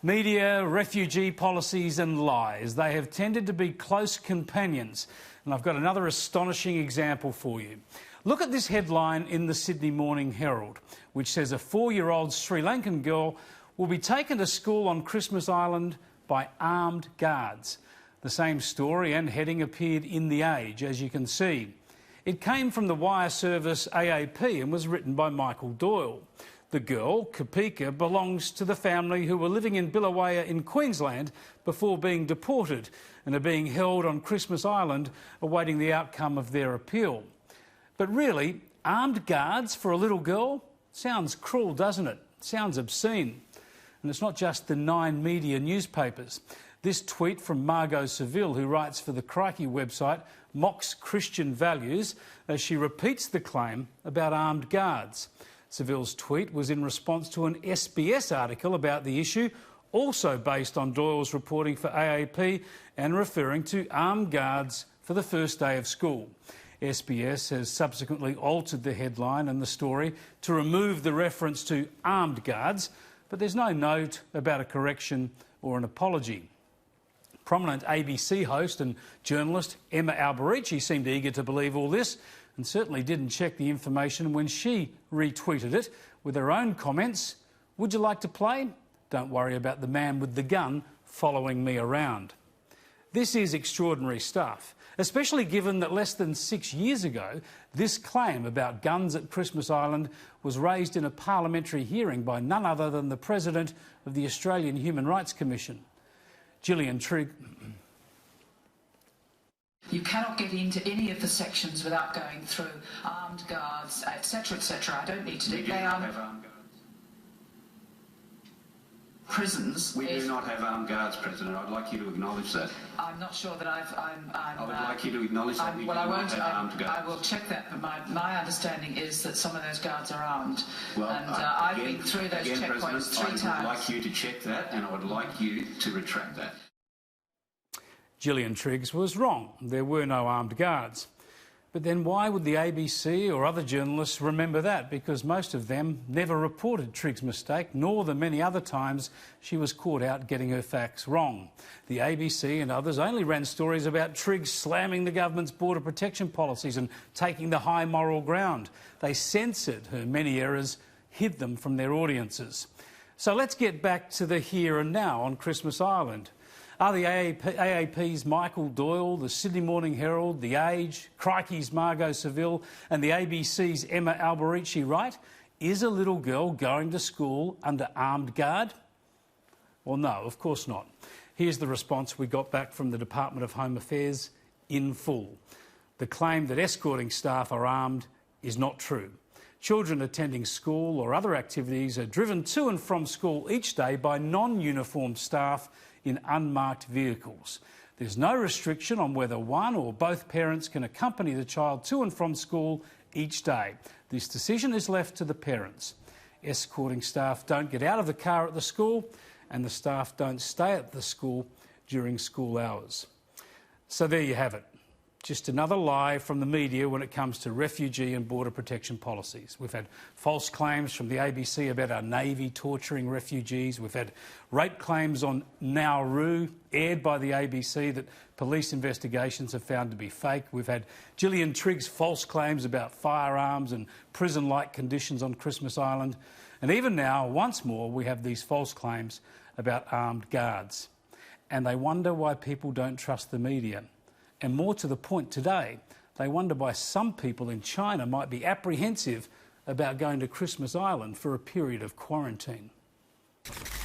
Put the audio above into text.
Media, refugee policies and lies. They have tended to be close companions. And I've got another astonishing example for you. Look at this headline in the Sydney Morning Herald, which says a 4-year-old Sri Lankan girl will be taken to school on Christmas Island by armed guards. The same story and heading appeared in The Age, as you can see. It came from the wire service AAP and was written by Michael Doyle. The girl, Kapika, belongs to the family who were living in Billawaya in Queensland before being deported and are being held on Christmas Island awaiting the outcome of their appeal. But really, armed guards for a little girl? Sounds cruel, doesn't it? Sounds obscene. And it's not just the 9 media newspapers. This tweet from Margot Seville, who writes for the Crikey website, mocks Christian values as she repeats the claim about armed guards. Seville's tweet was in response to an SBS article about the issue, also based on Doyle's reporting for AAP and referring to armed guards for the first day of school. SBS has subsequently altered the headline and the story to remove the reference to armed guards, but there's no note about a correction or an apology. Prominent ABC host and journalist Emma Alberici seemed eager to believe all this and certainly didn't check the information when she retweeted it with her own comments. Would you like to play? Don't worry about the man with the gun following me around. This is extraordinary stuff, especially given that less than 6 years ago, this claim about guns at Christmas Island was raised in a parliamentary hearing by none other than the President of the Australian Human Rights Commission. Gillian Trigg. You cannot get into any of the sections without going through armed guards, etc., etc. I don't need to do. They are have armed guards. Prisons. We do not have armed guards, President. I'd like you to acknowledge that. I'm not sure that I would like you to acknowledge that we do not have armed guards. I will check that, but my understanding is that some of those guards are armed. Well, and I've been through those checkpoints 3 times. I would like you to check that, and I would like you to retract that. Gillian Triggs was wrong. There were no armed guards. But then why would the ABC or other journalists remember that? Because most of them never reported Triggs' mistake, nor the many other times she was caught out getting her facts wrong. The ABC and others only ran stories about Triggs slamming the government's border protection policies and taking the high moral ground. They censored her many errors, hid them from their audiences. So let's get back to the here and now on Christmas Island. Are the AAP's Michael Doyle, the Sydney Morning Herald, The Age, Crikey's Margot Seville and the ABC's Emma Alberici right? Is a little girl going to school under armed guard? Well, no, of course not. Here's the response we got back from the Department of Home Affairs in full. The claim that escorting staff are armed is not true. Children attending school or other activities are driven to and from school each day by non-uniformed staff in unmarked vehicles. There's no restriction on whether one or both parents can accompany the child to and from school each day. This decision is left to the parents. Escorting staff don't get out of the car at the school, and the staff don't stay at the school during school hours. So there you have it. Just another lie from the media when it comes to refugee and border protection policies. We've had false claims from the ABC about our Navy torturing refugees. We've had rape claims on Nauru, aired by the ABC, that police investigations have found to be fake. We've had Gillian Triggs' false claims about firearms and prison-like conditions on Christmas Island. And even now, once more, we have these false claims about armed guards. And they wonder why people don't trust the media. And more to the point today, they wonder why some people in China might be apprehensive about going to Christmas Island for a period of quarantine.